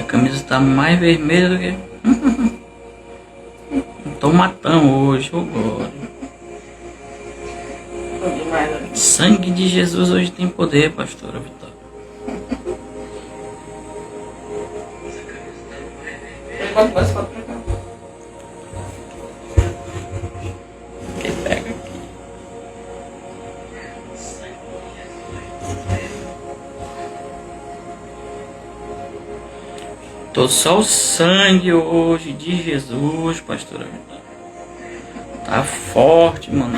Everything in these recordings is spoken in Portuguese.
camisa tá mais vermelha do que... Tô matando hoje, ô glória. Sangue de Jesus hoje tem poder, pastora Vitória. Quem pega aqui? Tô só o sangue hoje de Jesus, pastora Vitória. Tá forte, mano.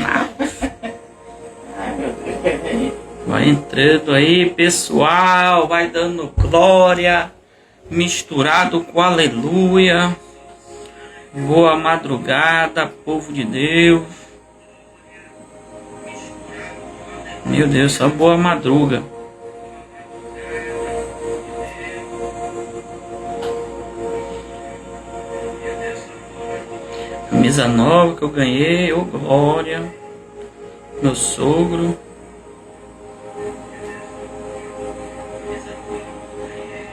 Vai entrando aí, pessoal. Vai dando glória. Misturado com aleluia. Boa madrugada, povo de Deus. Meu Deus, só boa madruga. Camisa nova que eu ganhei, ô glória. Meu sogro.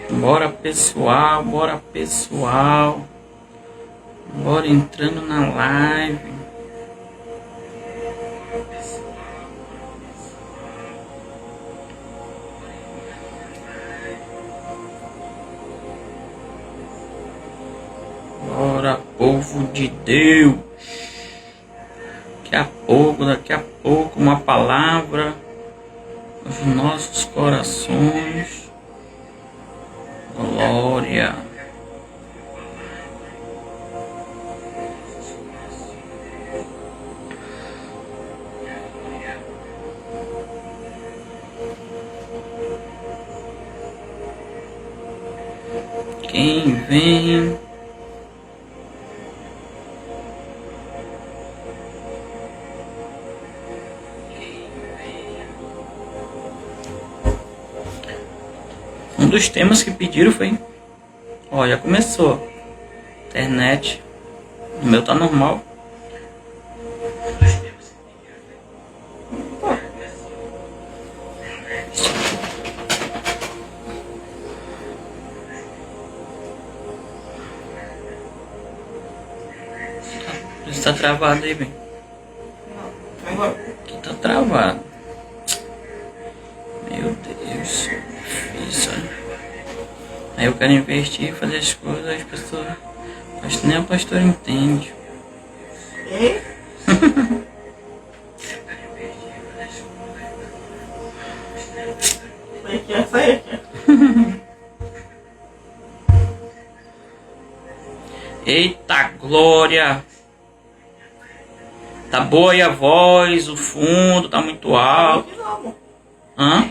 Bora pessoal, bora pessoal. Bora entrando na live. Bora, povo de Deus. Daqui a pouco, uma palavra aos nossos corações. Glória. Quem vem? Um dos temas que pediram foi... Ó, já começou. Internet. O meu tá normal. Está travado aí, bem. Aqui tá travado. Meu Deus. Difícil, né? Aí eu quero investir, fazer as coisas, as pessoas... Acho que nem a pastora entende. Eita glória! Tá boa aí a voz, o fundo tá muito alto. Hã?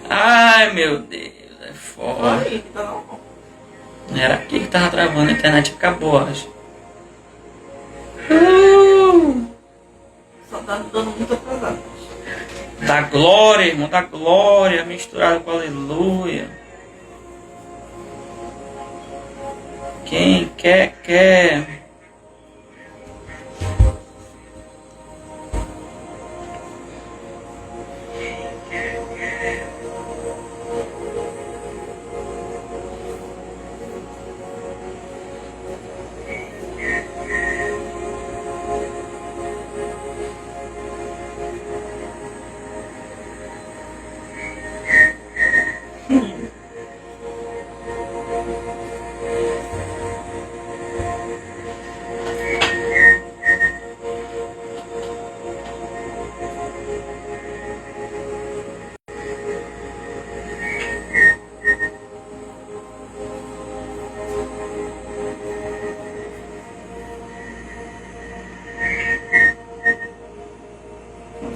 Ai meu Deus, é foda. Era aqui que tava travando, a internet acabou, acho. Só tá dando muito atrasado. Da glória, irmão, da glória, misturado com aleluia. Quem quer, quer.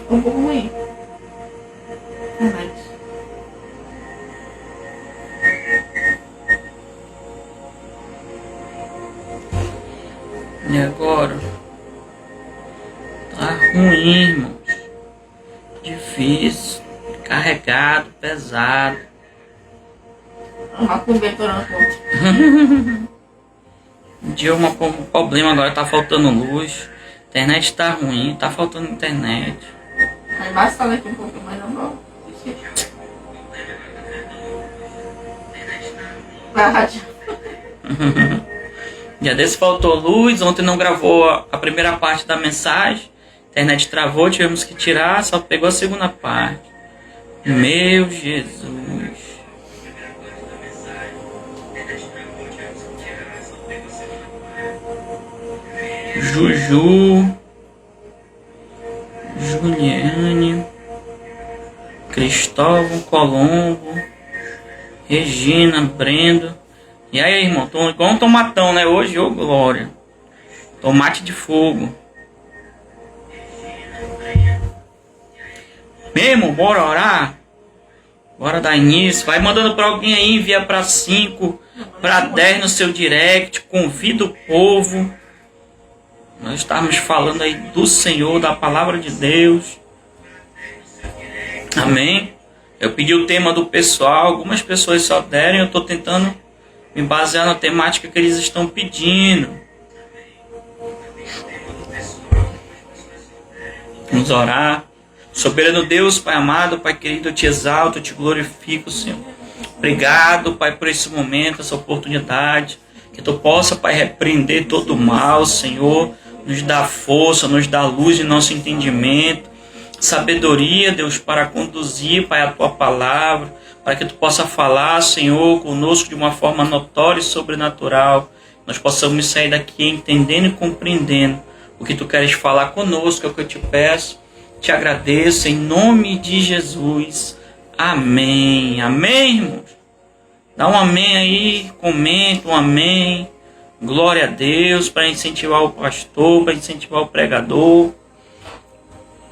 Um pouco ruim. Mas... E agora? Tá ruim, irmãos. Difícil. Carregado, pesado. Uma cobertura na ponte. Deu um problema agora, tá faltando luz. Internet tá ruim, tá faltando internet. Vai bastar daqui um pouco mais, não vou. Vai rádio. Dia desse faltou luz, ontem não gravou a primeira parte da mensagem. A internet travou, tivemos que tirar, só pegou a segunda parte. Meu Jesus. Juju, Juliane, Cristóvão, Colombo, Regina, Brendo. E aí, irmão, tô igual um tomatão, né? Hoje, ô glória. Tomate de fogo. Mesmo, bora orar? Bora dar início. Vai mandando pra alguém aí, envia pra 5, pra 10 no seu direct. Convida o povo. Nós estamos falando aí do Senhor, da palavra de Deus. Amém? Eu pedi o tema do pessoal. Algumas pessoas só deram. Eu estou tentando me basear na temática que eles estão pedindo. Vamos orar. Soberano Deus, Pai amado, Pai querido, eu te exalto, eu te glorifico, Senhor. Obrigado, Pai, por esse momento, essa oportunidade. Que tu possa, Pai, repreender todo o mal, Senhor. Nos dá força, nos dá luz em nosso entendimento. Sabedoria, Deus, para conduzir, Pai, a tua palavra. Para que tu possa falar, Senhor, conosco de uma forma notória e sobrenatural. Nós possamos sair daqui entendendo e compreendendo o que tu queres falar conosco, é o que eu te peço. Te agradeço em nome de Jesus. Amém. Amém, irmãos? Dá um amém aí, comenta um amém. Glória a Deus, para incentivar o pastor, para incentivar o pregador.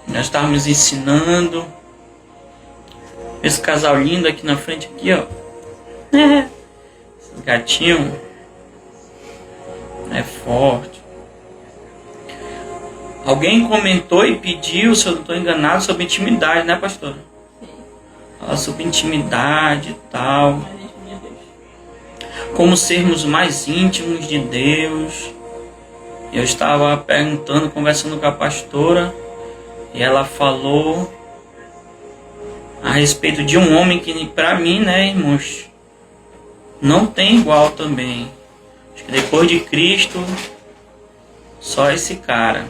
Nós estávamos ensinando. Esse casal lindo aqui na frente, aqui, ó. Esse gatinho é forte. Alguém comentou e pediu, se eu não estou enganado, sobre intimidade, né, pastor? Fala sobre intimidade e tal. Como sermos mais íntimos de Deus. Eu estava perguntando, conversando com a pastora, e ela falou a respeito de um homem que, para mim, né, irmãos, não tem igual também. Acho que depois de Cristo, só esse cara.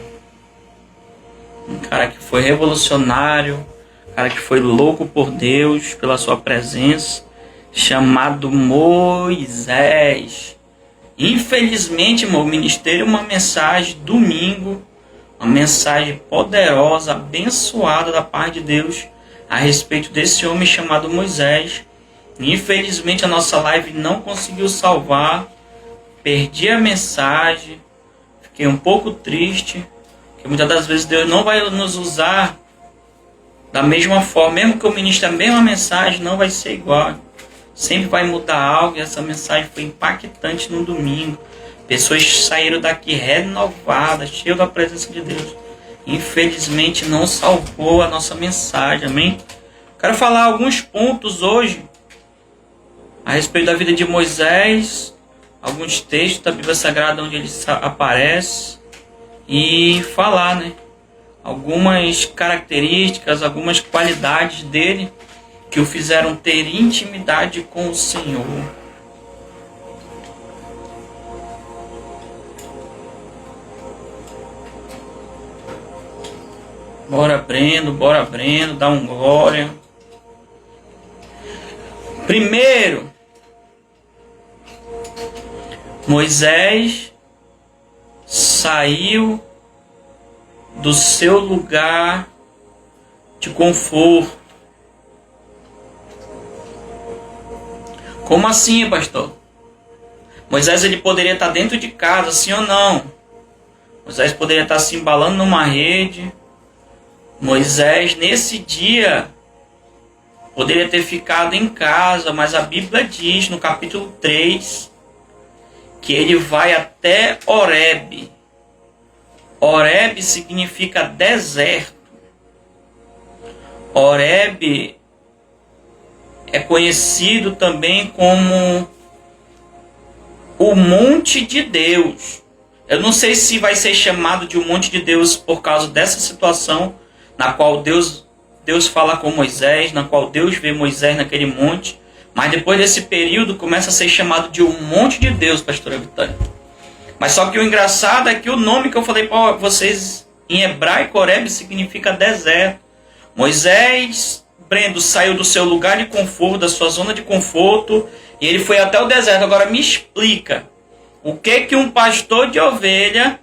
Um cara que foi revolucionário, um cara que foi louco por Deus, pela sua presença, chamado Moisés. Infelizmente, irmão, o ministério é uma mensagem domingo, uma mensagem poderosa, abençoada da parte de Deus a respeito desse homem chamado Moisés. Infelizmente a nossa live não conseguiu salvar, perdi a mensagem, fiquei um pouco triste, porque muitas das vezes Deus não vai nos usar da mesma forma, mesmo que eu ministre a mesma mensagem, não vai ser igual. Sempre vai mudar algo, e essa mensagem foi impactante no domingo. Pessoas saíram daqui renovadas, cheias da presença de Deus. Infelizmente não salvou a nossa mensagem, amém? Quero falar alguns pontos hoje a respeito da vida de Moisés, alguns textos da Bíblia Sagrada onde ele aparece, e falar, né, algumas características, algumas qualidades dele que o fizeram ter intimidade com o Senhor. Bora Brendo, dá um glória. Primeiro, Moisés saiu do seu lugar de conforto. Como assim, pastor? Moisés ele poderia estar dentro de casa, sim ou não? Moisés poderia estar se embalando numa rede. Moisés, nesse dia, poderia ter ficado em casa, mas a Bíblia diz, no capítulo 3, que ele vai até Horebe. Horebe significa deserto. Horebe é conhecido também como o monte de Deus. Eu não sei se vai ser chamado de um monte de Deus por causa dessa situação na qual Deus fala com Moisés, na qual Deus vê Moisés naquele monte, mas depois desse período começa a ser chamado de um monte de Deus, pastora Vitória. Mas só que o engraçado é que o nome que eu falei para vocês em hebraico, Horebe, significa deserto. Moisés, Brendo, saiu do seu lugar de conforto, da sua zona de conforto, e ele foi até o deserto. Agora me explica, o que um pastor de ovelha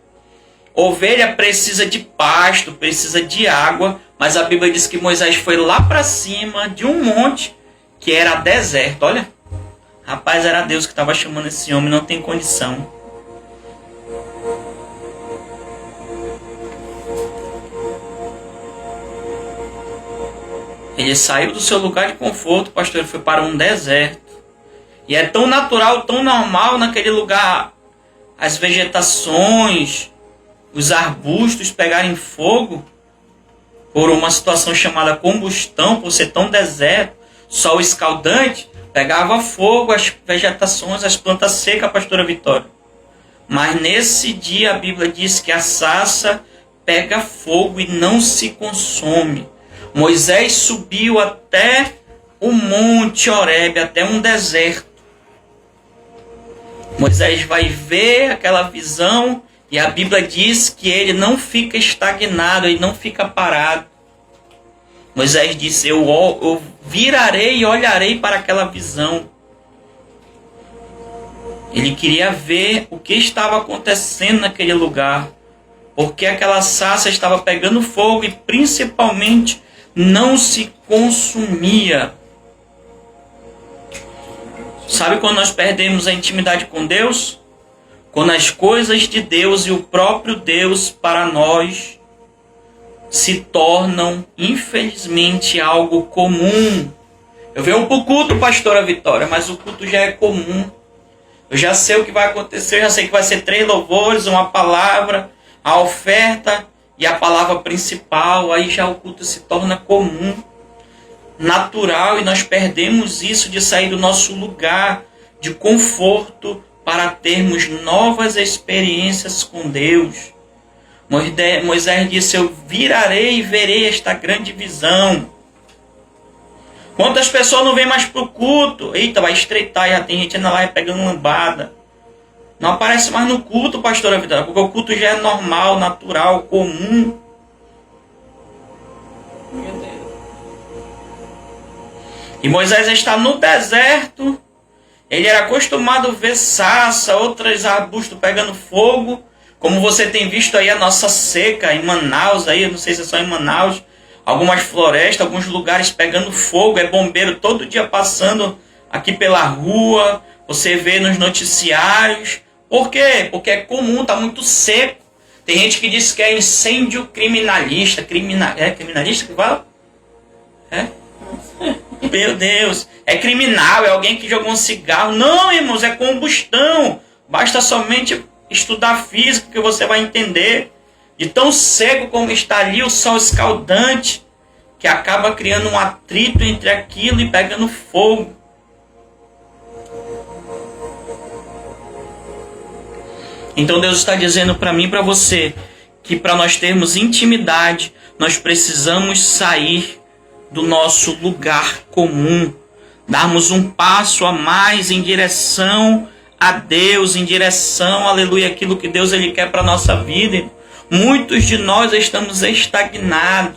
precisa de pasto, precisa de água, mas a Bíblia diz que Moisés foi lá para cima de um monte que era deserto. Olha, rapaz, era Deus que estava chamando esse homem, não tem condição. Ele saiu do seu lugar de conforto, pastor, ele foi para um deserto. E é tão natural, tão normal naquele lugar, as vegetações, os arbustos pegarem fogo, por uma situação chamada combustão, por ser tão deserto, sol escaldante, pegava fogo, as vegetações, as plantas secas, pastora Vitória. Mas nesse dia a Bíblia diz que a sarça pega fogo e não se consome. Moisés subiu até o monte Horebe, até um deserto. Moisés vai ver aquela visão e a Bíblia diz que ele não fica estagnado, ele não fica parado. Moisés disse, eu virarei e olharei para aquela visão. Ele queria ver o que estava acontecendo naquele lugar, porque aquela sarça estava pegando fogo e principalmente não se consumia. Sabe quando nós perdemos a intimidade com Deus? Quando as coisas de Deus e o próprio Deus para nós se tornam, infelizmente, algo comum. Eu venho para o culto, pastora Vitória, mas o culto já é comum. Eu já sei o que vai acontecer, já sei que vai ser 3 louvores, uma palavra, a oferta e a palavra principal. Aí já o culto se torna comum, natural, e nós perdemos isso de sair do nosso lugar de conforto para termos novas experiências com Deus. Moisés disse, eu virarei e verei esta grande visão. Quantas pessoas não vêm mais para o culto? Eita, vai estreitar, já tem gente ainda lá pegando lambada. Não aparece mais no culto, pastora Vitória, porque o culto já é normal, natural, comum. Meu Deus. E Moisés está no deserto. Ele era acostumado a ver sarça, outros arbustos pegando fogo. Como você tem visto aí a nossa seca em Manaus, aí, eu não sei se é só em Manaus, algumas florestas, alguns lugares pegando fogo, é bombeiro todo dia passando aqui pela rua, você vê nos noticiários. Por quê? Porque é comum, está muito seco. Tem gente que diz que é incêndio criminalista. É criminalista que fala? É? Meu Deus, é criminal, é alguém que jogou um cigarro. Não, irmãos, é combustão. Basta somente estudar física que você vai entender. De tão seco como está ali o sol escaldante, que acaba criando um atrito entre aquilo e pegando fogo. Então Deus está dizendo para mim e para você que para nós termos intimidade, nós precisamos sair do nosso lugar comum, darmos um passo a mais em direção a Deus, em direção, aleluia, aquilo que Deus ele quer para a nossa vida. Muitos de nós estamos estagnados.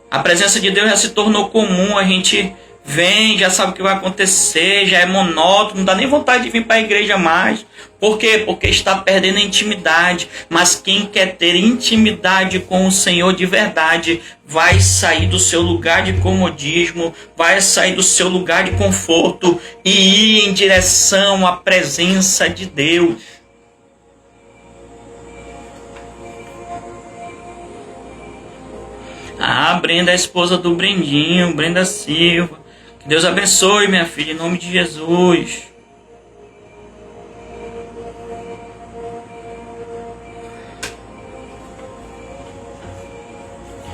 A presença de Deus já se tornou comum, a gente vem, já sabe o que vai acontecer, já é monótono, não dá nem vontade de vir para a igreja mais. Por quê? Porque está perdendo a intimidade. Mas quem quer ter intimidade com o Senhor de verdade, vai sair do seu lugar de comodismo, vai sair do seu lugar de conforto e ir em direção à presença de Deus. Ah, Brenda é a esposa do Brendinho, Brenda Silva. Que Deus abençoe, minha filha, em nome de Jesus.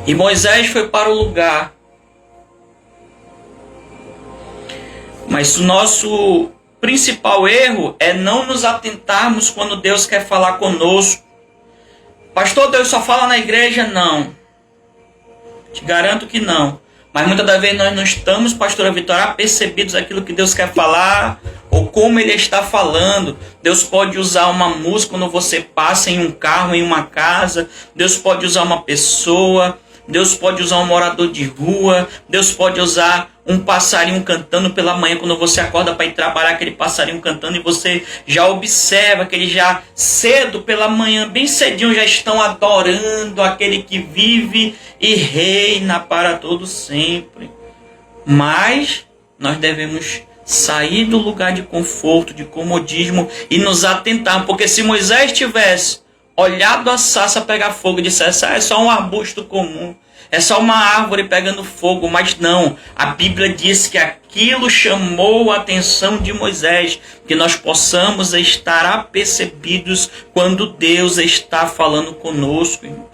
E Moisés foi para o lugar. Mas o nosso principal erro é não nos atentarmos quando Deus quer falar conosco. Pastor, Deus só fala na igreja? Não. Te garanto que não. Mas muitas das vezes nós não estamos, pastora Vitória, apercebidos aquilo que Deus quer falar ou como Ele está falando. Deus pode usar uma música quando você passa em um carro, em uma casa. Deus pode usar uma pessoa. Deus pode usar um morador de rua. Deus pode usar um passarinho cantando pela manhã. Quando você acorda para ir trabalhar, aquele passarinho cantando, e você já observa que ele já cedo pela manhã, bem cedinho, já estão adorando aquele que vive e reina para todo sempre. Mas nós devemos sair do lugar de conforto, de comodismo e nos atentar. Porque se Moisés tivesse olhado a sarça pegar fogo e dissesse, é só um arbusto comum, é só uma árvore pegando fogo, mas não, a Bíblia diz que aquilo chamou a atenção de Moisés, que nós possamos estar apercebidos quando Deus está falando conosco, irmãos.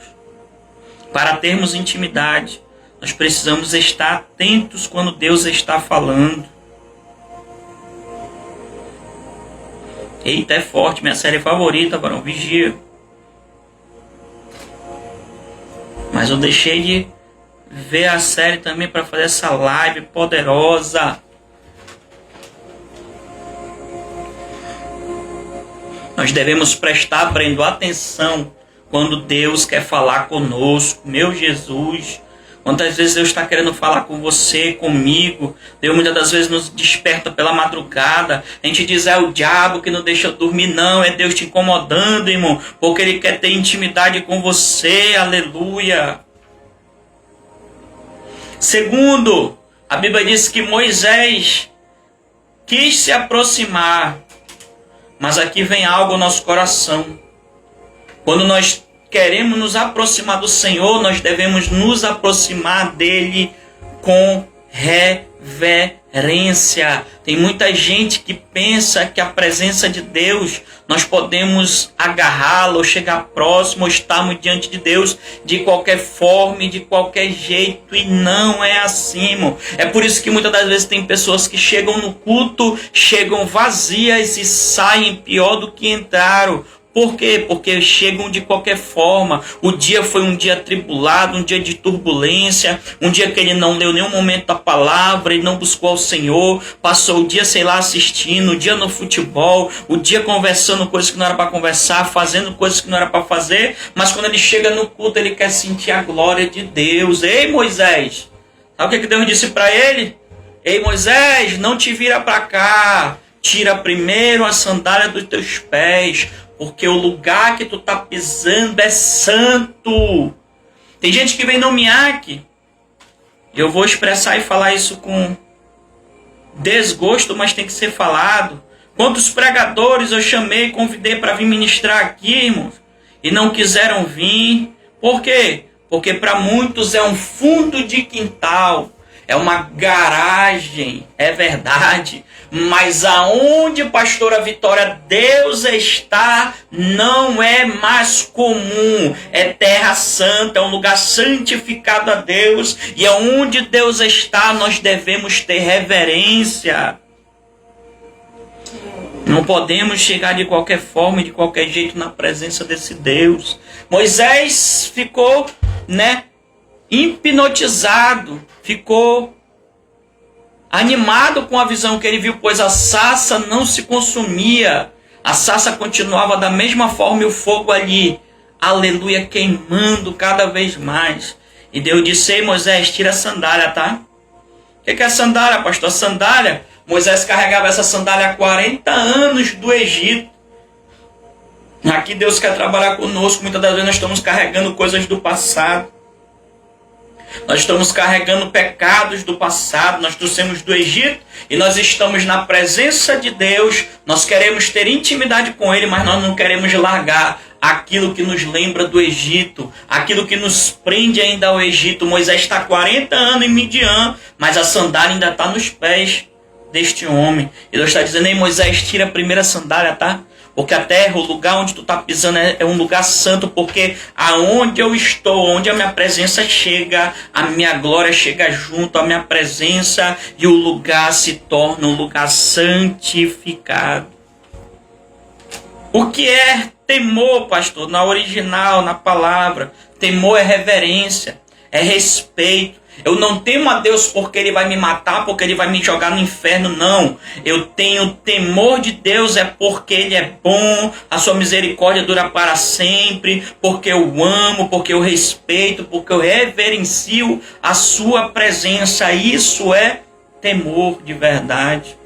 Para termos intimidade, nós precisamos estar atentos quando Deus está falando. Eita, é forte, minha série favorita, varão, Vigia. Mas eu deixei de ver a série também para fazer essa live poderosa. Nós devemos prestar, aprendendo atenção quando Deus quer falar conosco. Meu Jesus, quantas vezes Deus está querendo falar com você, comigo. Deus muitas das vezes nos desperta pela madrugada. A gente diz, é o diabo que não deixa eu dormir. Não, é Deus te incomodando, irmão, porque Ele quer ter intimidade com você. Aleluia. Segundo, a Bíblia diz que Moisés quis se aproximar. Mas aqui vem algo ao nosso coração. Quando nós queremos nos aproximar do Senhor, nós devemos nos aproximar dele com reverência. Tem muita gente que pensa que a presença de Deus, nós podemos agarrá-la ou chegar próximo ou estarmos diante de Deus de qualquer forma e de qualquer jeito, e não é assim, irmão. É por isso que muitas das vezes tem pessoas que chegam no culto, chegam vazias e saem pior do que entraram. Por quê? Porque chegam de qualquer forma. O dia foi um dia atribulado, um dia de turbulência, um dia que ele não leu nenhum momento da palavra, ele não buscou ao Senhor, passou o dia, sei lá, assistindo, o dia no futebol, o dia conversando coisas que não era para conversar, fazendo coisas que não era para fazer, mas quando ele chega no culto, ele quer sentir a glória de Deus. Ei, Moisés, sabe o que Deus disse para ele? Ei, Moisés, não te vira para cá, tira primeiro a sandália dos teus pés, porque o lugar que tu tá pisando é santo. Tem gente que vem no Miaque, e eu vou expressar e falar isso com desgosto, mas tem que ser falado. Quantos pregadores eu chamei, convidei para vir ministrar aqui, irmãos, e não quiseram vir. Por quê? Porque para muitos é um fundo de quintal, é uma garagem, é verdade. Mas aonde, pastora Vitória, Deus está, não é mais comum. É terra santa, é um lugar santificado a Deus. E aonde Deus está, nós devemos ter reverência. Não podemos chegar de qualquer forma e de qualquer jeito na presença desse Deus. Moisés ficou, hipnotizado, ficou animado com a visão que ele viu, pois a sarça não se consumia. A sarça continuava da mesma forma e o fogo ali, aleluia, queimando cada vez mais. E Deus disse, ei, Moisés, tira a sandália, tá? O que é a sandália, pastor? A sandália, Moisés carregava essa sandália há 40 anos do Egito. Aqui Deus quer trabalhar conosco. Muitas das vezes nós estamos carregando coisas do passado. Nós estamos carregando pecados do passado, nós trouxemos do Egito e nós estamos na presença de Deus, nós queremos ter intimidade com Ele, mas nós não queremos largar aquilo que nos lembra do Egito, aquilo que nos prende ainda ao Egito. Moisés está há 40 anos em Midian, mas a sandália ainda está nos pés deste homem. E Deus está dizendo, ei, Moisés, tira a primeira sandália, tá? Porque a terra, o lugar onde tu está pisando é um lugar santo, porque aonde eu estou, onde a minha presença chega, a minha glória chega junto à minha presença e o lugar se torna um lugar santificado. O que é temor, pastor? Na original, na palavra, temor é reverência, é respeito. Eu não temo a Deus porque Ele vai me matar, porque Ele vai me jogar no inferno, não. Eu tenho temor de Deus é porque Ele é bom, a sua misericórdia dura para sempre, porque eu amo, porque eu respeito, porque eu reverencio a sua presença. Isso é temor de verdade.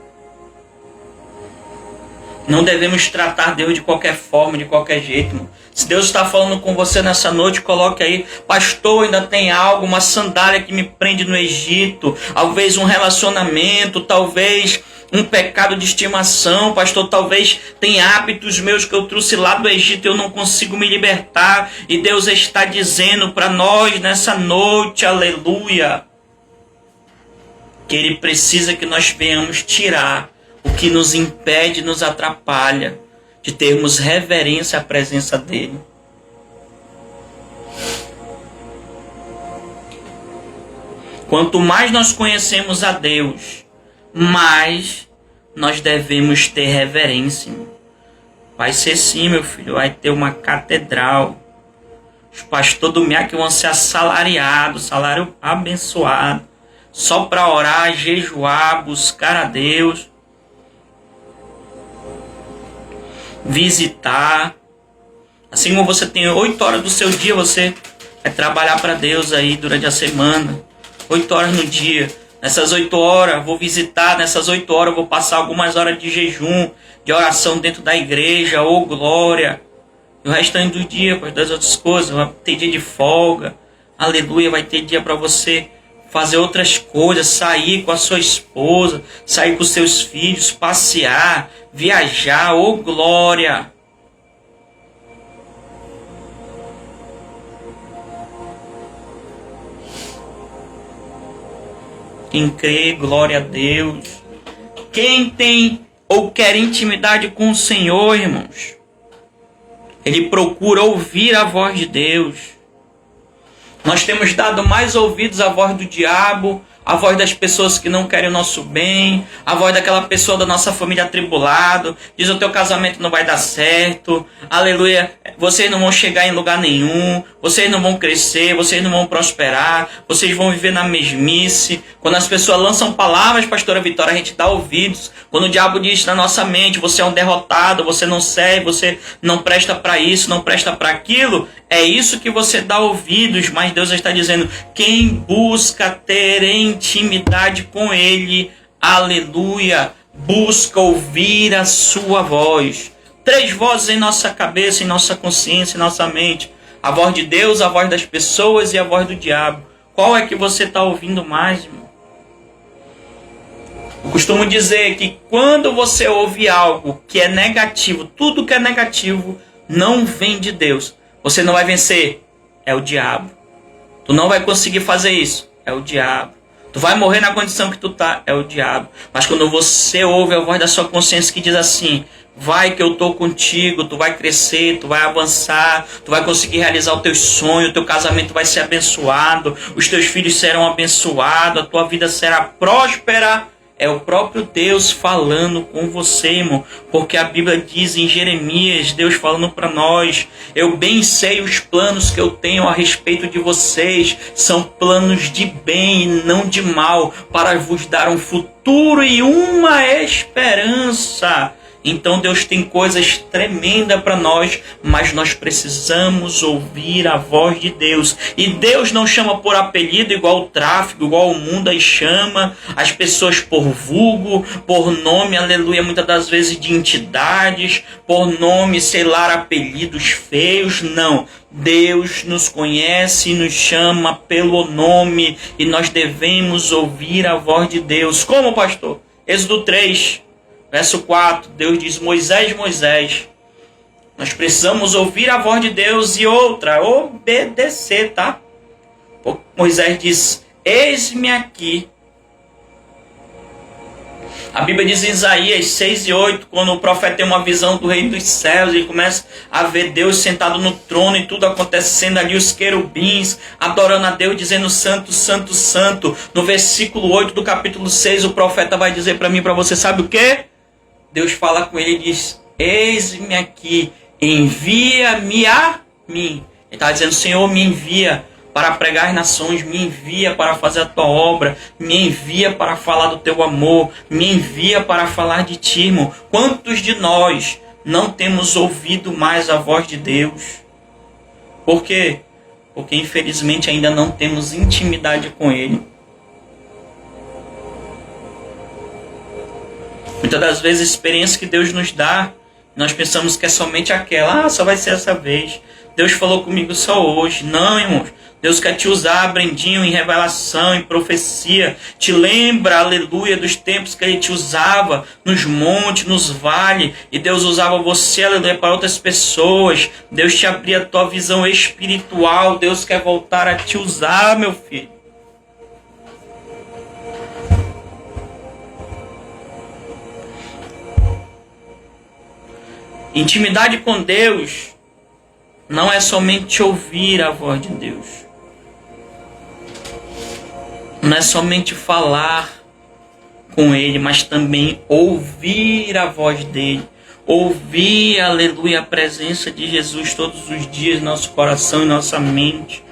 Não devemos tratar Deus de qualquer forma, de qualquer jeito, irmão. Se Deus está falando com você nessa noite, coloque aí: pastor, ainda tem algo, uma sandália que me prende no Egito, talvez um relacionamento, talvez um pecado de estimação, pastor, talvez tem hábitos meus que eu trouxe lá do Egito e eu não consigo me libertar, e Deus está dizendo para nós nessa noite, aleluia, que Ele precisa que nós venhamos tirar o que nos impede, nos atrapalha de termos reverência à presença dEle. Quanto mais nós conhecemos a Deus, mais nós devemos ter reverência. Vai ser sim, meu filho, vai ter uma catedral. Os pastores do MIAC vão ser assalariados, salário abençoado, só para orar, jejuar, buscar a Deus, visitar. Assim como você tem 8 horas do seu dia, você vai trabalhar para Deus aí durante a semana. 8 horas no dia. Nessas 8 horas vou visitar, nessas 8 horas vou passar algumas horas de jejum, de oração dentro da igreja, ô glória. E o restante do dia, para das outras coisas, vai ter dia de folga, aleluia, vai ter dia para você fazer outras coisas, sair com a sua esposa, sair com os seus filhos, passear, viajar, ô glória. Quem crê, glória a Deus. Quem tem ou quer intimidade com o Senhor, irmãos, ele procura ouvir a voz de Deus. Nós temos dado mais ouvidos à voz do diabo, a voz das pessoas que não querem o nosso bem, a voz daquela pessoa da nossa família atribulado, diz: o teu casamento não vai dar certo, aleluia, vocês não vão chegar em lugar nenhum, vocês não vão crescer, vocês não vão prosperar, vocês vão viver na mesmice. Quando as pessoas lançam palavras, pastora Vitória, a gente dá ouvidos. Quando o diabo diz na nossa mente: você é um derrotado, você não serve, você não presta para isso, não presta para aquilo, é isso que você dá ouvidos. Mas Deus está dizendo: quem busca ter intimidade com Ele, aleluia, busca ouvir a sua voz. 3 vozes em nossa cabeça, em nossa consciência, em nossa mente: a voz de Deus, a voz das pessoas e a voz do diabo. Qual é que você está ouvindo mais, irmão? Eu costumo dizer que quando você ouve algo que é negativo, tudo que é negativo não vem de Deus. Você não vai vencer, é o diabo. Tu não vai conseguir fazer isso, é o diabo. Tu vai morrer na condição que tu tá, é o diabo. Mas quando você ouve a voz da sua consciência que diz assim: vai que eu tô contigo, tu vai crescer, tu vai avançar, tu vai conseguir realizar os teus sonhos, o teu casamento vai ser abençoado, os teus filhos serão abençoados, a tua vida será próspera. É o próprio Deus falando com você, irmão. Porque a Bíblia diz em Jeremias, Deus falando para nós: eu bem sei os planos que eu tenho a respeito de vocês. São planos de bem e não de mal, para vos dar um futuro e uma esperança. Então Deus tem coisas tremendas para nós, mas nós precisamos ouvir a voz de Deus. E Deus não chama por apelido igual o tráfico, igual o mundo aí chama as pessoas por vulgo, por nome, aleluia, muitas das vezes de entidades, por nome, sei lá, apelidos feios. Não, Deus nos conhece e nos chama pelo nome, e nós devemos ouvir a voz de Deus. Como, pastor? Êxodo 3, verso 4, Deus diz: Moisés, Moisés, nós precisamos ouvir a voz de Deus, e outra, obedecer, tá? Moisés diz: eis-me aqui. A Bíblia diz em Isaías 6:8, quando o profeta tem uma visão do reino dos céus, ele começa a ver Deus sentado no trono e tudo acontecendo ali, os querubins adorando a Deus, dizendo santo, santo, santo. No versículo 8 do capítulo 6, o profeta vai dizer para mim, para você, sabe o quê? Deus fala com ele e diz, eis-me aqui, envia-me a mim. Ele está dizendo, Senhor, me envia para pregar as nações, me envia para fazer a tua obra, me envia para falar do teu amor, me envia para falar de ti, irmão. Quantos de nós não temos ouvido mais a voz de Deus? Por quê? Porque infelizmente ainda não temos intimidade com Ele. Muitas das vezes a experiência que Deus nos dá, nós pensamos que é somente aquela, só vai ser essa vez. Deus falou comigo só hoje. Não, irmãos. Deus quer te usar, Brendinho, em revelação, em profecia. Te lembra, aleluia, dos tempos que Ele te usava nos montes, nos vales. E Deus usava você, aleluia, para outras pessoas. Deus te abria a tua visão espiritual. Deus quer voltar a te usar, meu filho. Intimidade com Deus não é somente ouvir a voz de Deus. Não é somente falar com Ele, mas também ouvir a voz dEle. Ouvir, aleluia, a presença de Jesus todos os dias no nosso coração e nossa mente.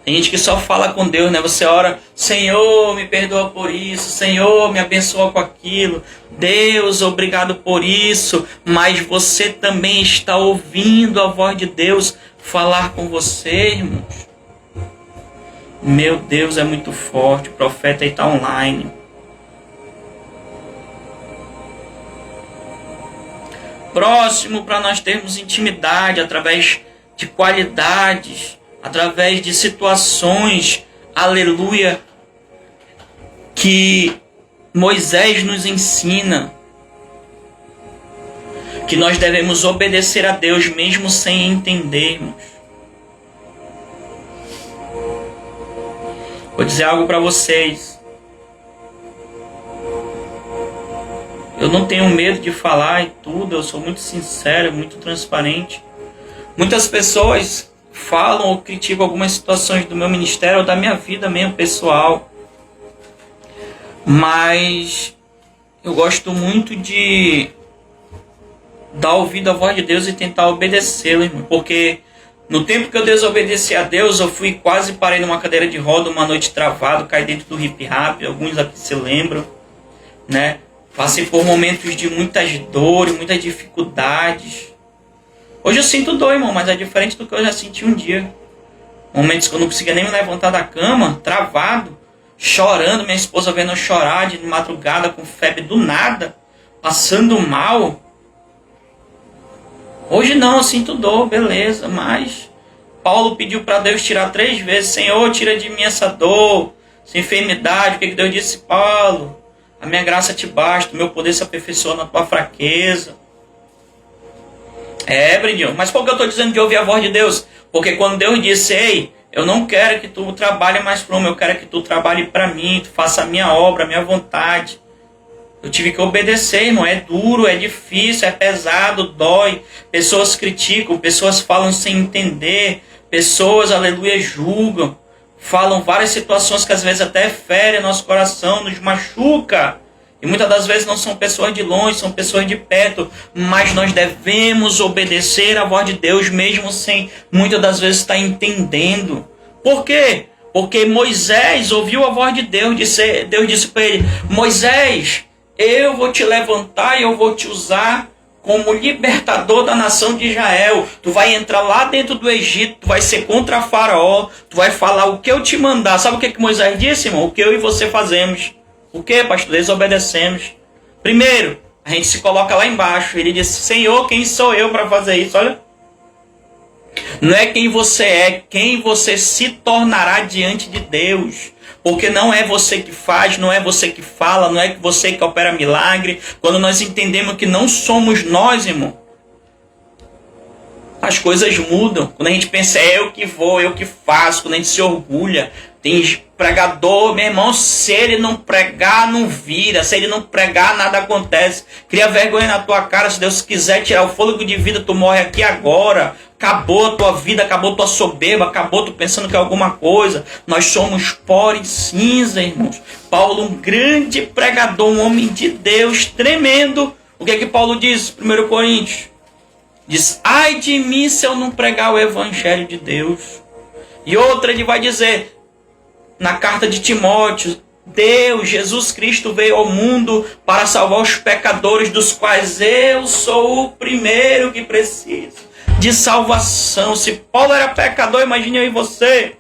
Tem gente que só fala com Deus, né? Você ora, Senhor, me perdoa por isso. Senhor, me abençoa com aquilo. Deus, obrigado por isso. Mas você também está ouvindo a voz de Deus falar com você, irmãos. Meu Deus, é muito forte. O profeta aí está online. Próximo, para nós termos intimidade através de qualidades, através de situações, aleluia, que Moisés nos ensina. Que nós devemos obedecer a Deus mesmo sem entendermos. Vou dizer algo para vocês. Eu não tenho medo de falar e tudo. Eu sou muito sincero, muito transparente. Muitas pessoas falam ou criticam algumas situações do meu ministério ou da minha vida mesmo pessoal. Mas eu gosto muito de dar ouvido à voz de Deus e tentar obedecê-lo, irmão. Porque no tempo que eu desobedeci a Deus, eu fui quase parei numa cadeira de roda, uma noite travado, caí dentro do hip rap, alguns aqui se lembram, né? Passei por momentos de muitas dores, muitas dificuldades. Hoje eu sinto dor, irmão, mas é diferente do que eu já senti um dia. Momentos que eu não conseguia nem me levantar da cama, travado, chorando, minha esposa vendo eu chorar de madrugada com febre do nada, passando mal. Hoje não, eu sinto dor, beleza, mas Paulo pediu para Deus tirar 3 vezes. Senhor, tira de mim essa dor, essa enfermidade. O que Deus disse? Paulo, a minha graça te basta, o meu poder se aperfeiçoa na tua fraqueza. Brindinho, mas por que eu estou dizendo de ouvir a voz de Deus? Porque quando Deus disse, ei, eu não quero que tu trabalhe mais para mim, eu quero que tu trabalhe para mim, tu faça a minha obra, a minha vontade. Eu tive que obedecer, irmão. É duro, é difícil, é pesado, dói. Pessoas criticam, pessoas falam sem entender. Pessoas, aleluia, julgam. Falam várias situações que às vezes até ferem nosso coração, nos machuca. E muitas das vezes não são pessoas de longe, são pessoas de perto. Mas nós devemos obedecer a voz de Deus, mesmo sem muitas das vezes estar entendendo. Por quê? Porque Moisés ouviu a voz de Deus. Deus disse para ele, Moisés, eu vou te levantar e eu vou te usar como libertador da nação de Israel. Tu vai entrar lá dentro do Egito, tu vai ser contra Faraó, tu vai falar o que eu te mandar. Sabe o que Moisés disse, irmão? O que eu e você fazemos. O que, pastor? Desobedecemos. Primeiro, a gente se coloca lá embaixo. Ele disse, Senhor, quem sou eu para fazer isso? Olha. Não é quem você é, quem você se tornará diante de Deus. Porque não é você que faz, não é você que fala, não é você que opera milagre. Quando nós entendemos que não somos nós, irmão, as coisas mudam. Quando a gente pensa, é eu que vou, eu que faço, quando a gente se orgulha. Tem pregador, meu irmão, se ele não pregar, não vira. Se ele não pregar, nada acontece. Cria vergonha na tua cara. Se Deus quiser tirar o fôlego de vida, tu morre aqui agora. Acabou a tua vida, acabou a tua soberba, acabou tu pensando que é alguma coisa. Nós somos pó e cinza, irmãos. Paulo, um grande pregador, um homem de Deus, tremendo. O que é que Paulo diz? 1 Coríntios. Diz, ai de mim se eu não pregar o evangelho de Deus. E outra ele vai dizer, na carta de Timóteo, Deus, Jesus Cristo veio ao mundo para salvar os pecadores, dos quais eu sou o primeiro que precisa de salvação. Se Paulo era pecador, imagine eu e você.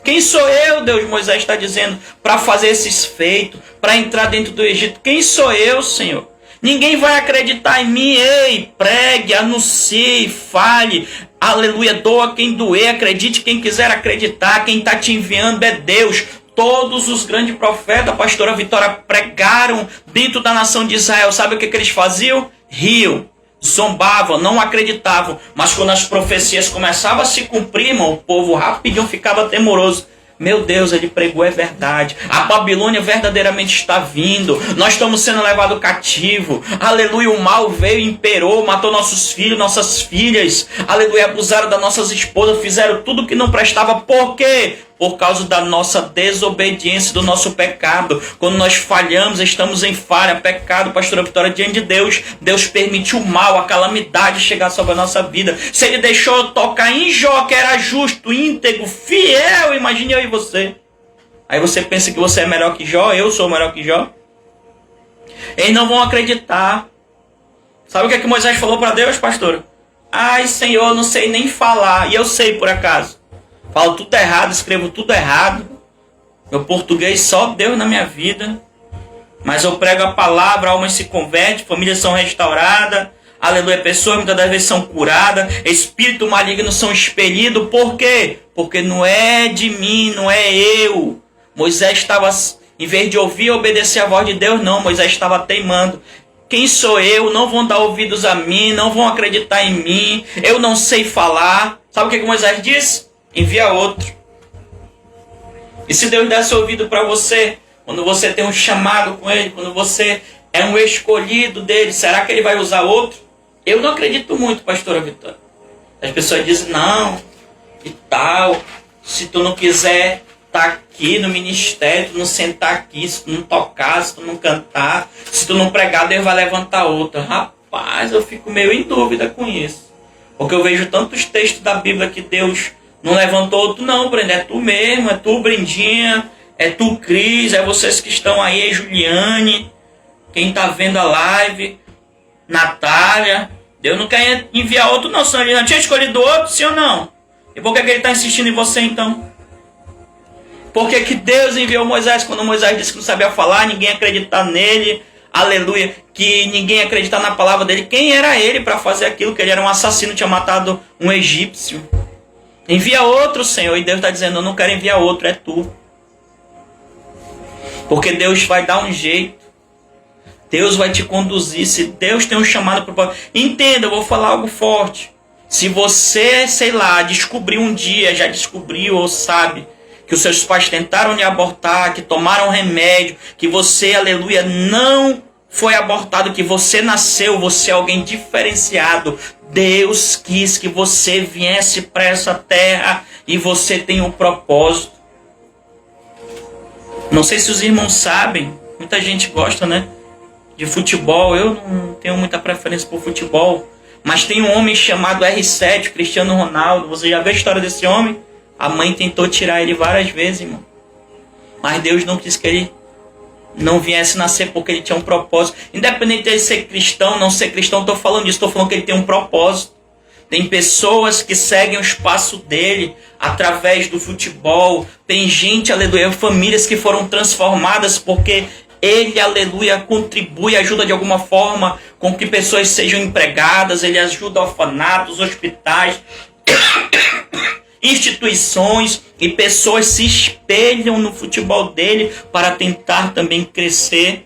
Quem sou eu, Deus, Moisés está dizendo, para fazer esses feitos, para entrar dentro do Egito? Quem sou eu, Senhor? Ninguém vai acreditar em mim. Ei, pregue, anuncie, fale. Aleluia, doa quem doer, acredite quem quiser acreditar. Quem está te enviando é Deus. Todos os grandes profetas, a pastora Vitória, pregaram dentro da nação de Israel. Sabe o que eles faziam? Riam, zombavam, não acreditavam. Mas quando as profecias começavam a se cumprir, irmão, o povo rapidinho ficava temoroso. Meu Deus, ele pregou, é verdade. A Babilônia verdadeiramente está vindo. Nós estamos sendo levados cativo. Aleluia, o mal veio, imperou, matou nossos filhos, nossas filhas. Aleluia, abusaram das nossas esposas, fizeram tudo que não prestava. Por quê? Por causa da nossa desobediência, do nosso pecado. Quando nós falhamos, estamos em falha, pecado, pastora Vitória, diante de Deus. Deus permitiu o mal, a calamidade chegar sobre a nossa vida. Se ele deixou tocar em Jó, que era justo, íntegro, fiel, imagine eu e você. Aí você pensa que você é melhor que Jó, eu sou melhor que Jó. Eles não vão acreditar. Sabe o que é que Moisés falou para Deus, pastora? Ai, Senhor, eu não sei nem falar. E eu sei, por acaso. Falo tudo errado, escrevo tudo errado. Meu português só Deus na minha vida. Mas eu prego a palavra, almas se convertem, famílias são restauradas. Aleluia, pessoas muitas das vezes são curadas. Espírito maligno são expelidos. Por quê? Porque não é de mim, não é eu. Moisés estava, em vez de ouvir e obedecer a voz de Deus, não. Moisés estava teimando. Quem sou eu? Não vão dar ouvidos a mim, não vão acreditar em mim. Eu não sei falar. Sabe o que Moisés disse? Envia outro. E se Deus desse ouvido para você, quando você tem um chamado com ele, quando você é um escolhido dele, será que ele vai usar outro? Eu não acredito muito, pastora Vitória. As pessoas dizem, não, e tal, se tu não quiser estar aqui no ministério, tu não sentar aqui, se tu não tocar, se tu não cantar, se tu não pregar, Deus vai levantar outro. Rapaz, eu fico meio em dúvida com isso. Porque eu vejo tantos textos da Bíblia que Deus não levantou outro, não, Brenda. É tu mesmo, é tu, Brendinha, é tu, Cris, é vocês que estão aí, Juliane, quem está vendo a live, Natália. Deus não quer enviar outro, não, senão ele não tinha escolhido outro, sim ou não? E por que ele está insistindo em você, então? Por que Deus enviou Moisés quando Moisés disse que não sabia falar, ninguém acreditar nele, aleluia, que ninguém acreditar na palavra dele? Quem era ele para fazer aquilo? Que ele era um assassino, tinha matado um egípcio. Envia outro, Senhor. E Deus está dizendo, eu não quero enviar outro, é tu. Porque Deus vai dar um jeito. Deus vai te conduzir. Se Deus tem um chamado para o povo. Entenda, eu vou falar algo forte. Se você, sei lá, descobriu um dia, já descobriu ou sabe, que os seus pais tentaram lhe abortar, que tomaram remédio, que você, aleluia, não foi abortado, que você nasceu, você é alguém diferenciado. Deus quis que você viesse para essa terra e você tem um propósito. Não sei se os irmãos sabem, muita gente gosta, né, de futebol. Eu não tenho muita preferência por futebol, mas tem um homem chamado R7, Cristiano Ronaldo. Você já viu a história desse homem? A mãe tentou tirar ele várias vezes, irmão. Mas Deus não quis que ele não viesse nascer, porque ele tinha um propósito. Independente de ele ser cristão, não ser cristão, estou falando disso, estou falando que ele tem um propósito. Tem pessoas que seguem o espaço dele através do futebol. Tem gente, aleluia, famílias que foram transformadas porque ele, aleluia, contribui, ajuda de alguma forma com que pessoas sejam empregadas. Ele ajuda orfanatos, hospitais, instituições, e pessoas se espelham no futebol dele para tentar também crescer,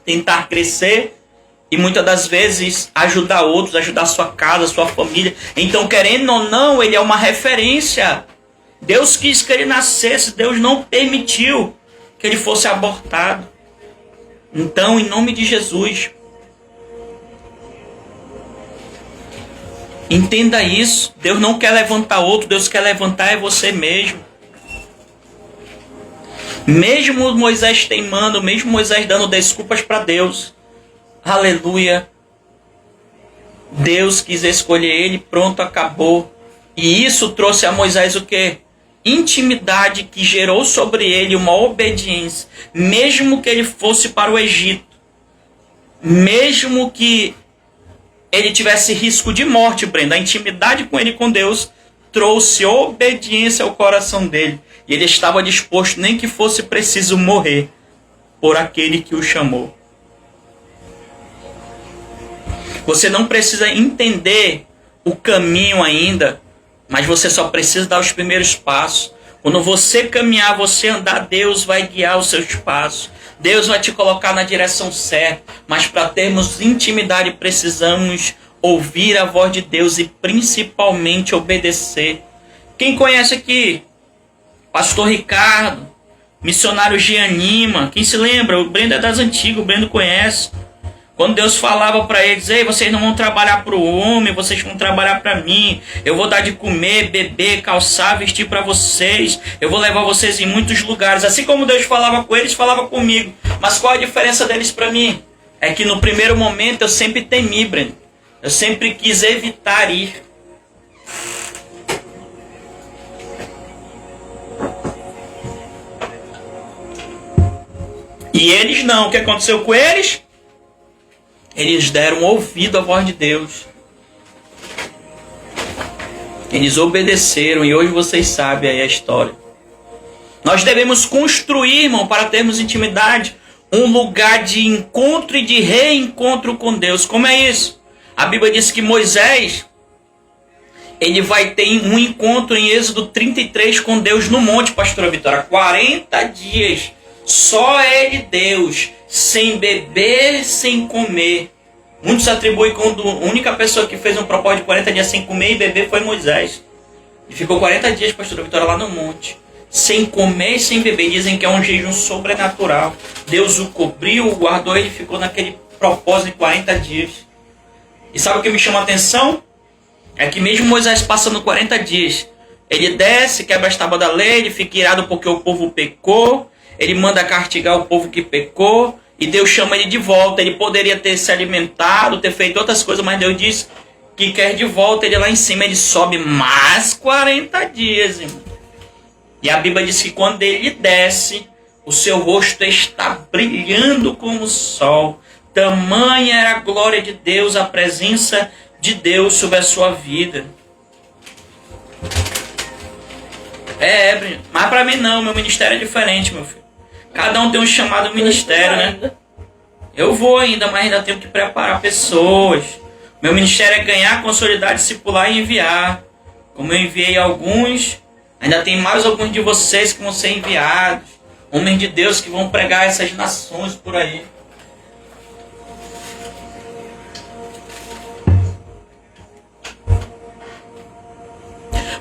e muitas das vezes ajudar outros, ajudar a sua casa, a sua família. Então, querendo ou não, ele é uma referência. Deus quis que ele nascesse, Deus não permitiu que ele fosse abortado. Então, em nome de Jesus, entenda isso. Deus não quer levantar outro, Deus quer levantar é você mesmo. Mesmo Moisés teimando, mesmo Moisés dando desculpas para Deus, aleluia, Deus quis escolher ele, pronto, acabou. E isso trouxe a Moisés o quê? Intimidade, que gerou sobre ele uma obediência. Mesmo que ele fosse para o Egito, mesmo que ele tivesse risco de morte, Brenda, a intimidade com ele, com Deus, trouxe obediência ao coração dele. E ele estava disposto, nem que fosse preciso morrer, por aquele que o chamou. Você não precisa entender o caminho ainda, mas você só precisa dar os primeiros passos. Quando você caminhar, você andar, Deus vai guiar os seus passos. Deus vai te colocar na direção certa. Mas para termos intimidade, precisamos ouvir a voz de Deus e principalmente obedecer. Quem conhece aqui? Pastor Ricardo, missionário Gianima. Quem se lembra? O Brendo é das antigas, o Brendo conhece. Quando Deus falava para eles: ei, vocês não vão trabalhar para o homem, vocês vão trabalhar para mim. Eu vou dar de comer, beber, calçar, vestir para vocês. Eu vou levar vocês em muitos lugares. Assim como Deus falava com eles, falava comigo. Mas qual a diferença deles para mim? É que no primeiro momento eu sempre temi, Breno. Eu sempre quis evitar ir. E eles não. O que aconteceu com eles? Eles deram ouvido à voz de Deus. Eles obedeceram e hoje vocês sabem aí a história. Nós devemos construir, irmão, para termos intimidade, um lugar de encontro e de reencontro com Deus. Como é isso? A Bíblia diz que Moisés, ele vai ter um encontro em Êxodo 33 com Deus no monte, pastora Vitória. 40 dias. Só ele, Deus, sem beber, sem comer. Muitos atribuem quando a única pessoa que fez um propósito de 40 dias sem comer e beber foi Moisés. E ficou 40 dias, pastora Vitória, lá no monte, sem comer e sem beber. Dizem que é um jejum sobrenatural. Deus o cobriu, o guardou, ele ficou naquele propósito de 40 dias. E sabe o que me chama a atenção? É que mesmo Moisés passando 40 dias, ele desce, quebra as tábuas da lei, ele fica irado porque o povo pecou. Ele manda castigar o povo que pecou. E Deus chama ele de volta. Ele poderia ter se alimentado, ter feito outras coisas, mas Deus diz que quer de volta. Ele lá em cima, ele sobe mais 40 dias, irmão. E a Bíblia diz que quando ele desce, o seu rosto está brilhando como o sol. Tamanha era a glória de Deus, a presença de Deus sobre a sua vida. Mas para mim não, meu ministério é diferente, meu filho. Cada um tem um chamado ministério, né? Eu vou ainda, mas ainda tenho que preparar pessoas. Meu ministério é ganhar, consolidar, discipular e enviar. Como eu enviei alguns, ainda tem mais alguns de vocês que vão ser enviados. Homens de Deus que vão pregar essas nações por aí.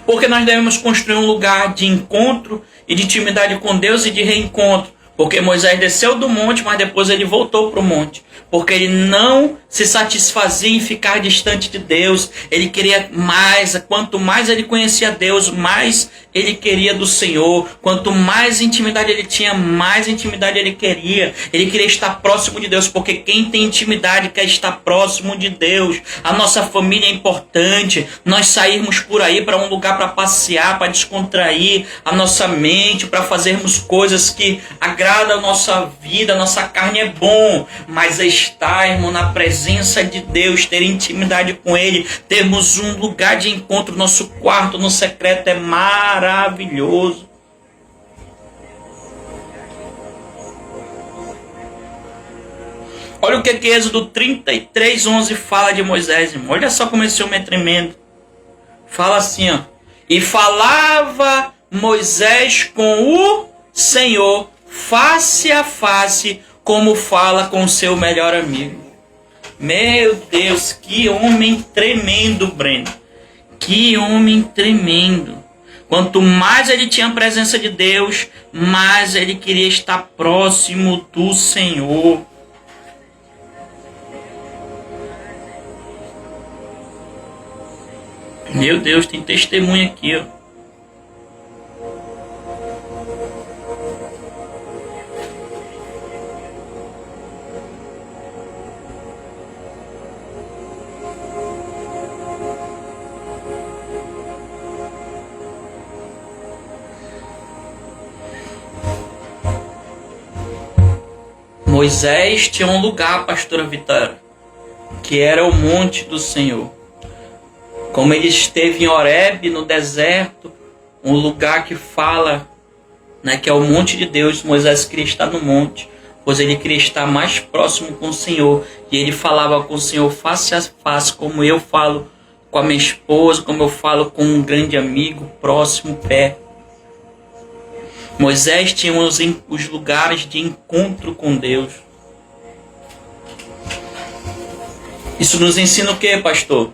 Porque nós devemos construir um lugar de encontro e de intimidade com Deus e de reencontro. Porque Moisés desceu do monte, mas depois ele voltou para o monte. Porque ele não se satisfazia em ficar distante de Deus. Ele queria mais. Quanto mais ele conhecia Deus, mais ele queria do Senhor. Quanto mais intimidade ele tinha, mais intimidade ele queria. Ele queria estar próximo de Deus. Porque quem tem intimidade quer estar próximo de Deus. A nossa família é importante. Nós sairmos por aí para um lugar para passear, para descontrair a nossa mente, para fazermos coisas que agradam a nossa vida. A nossa carne é bom, mas estar, irmão, na presença de Deus, ter intimidade com Ele, termos um lugar de encontro, nosso quarto no secreto é maravilhoso. Olha o que Êxodo 33:11 fala de Moisés, irmão. Olha só como esse homem é tremendo. Fala assim, ó. E falava Moisés com o Senhor face a face, como fala com seu melhor amigo. Meu Deus, que homem tremendo, Breno. Que homem tremendo. Quanto mais ele tinha a presença de Deus, mais ele queria estar próximo do Senhor. Meu Deus, tem testemunho aqui, ó. Moisés tinha um lugar, pastora Vitória, que era o monte do Senhor. Como ele esteve em Horebe, no deserto, um lugar que fala, né, que é o monte de Deus, Moisés queria estar no monte, pois ele queria estar mais próximo com o Senhor. E ele falava com o Senhor face a face, como eu falo com a minha esposa, como eu falo com um grande amigo, próximo, perto. Moisés tinha os lugares de encontro com Deus. Isso nos ensina o que, pastor?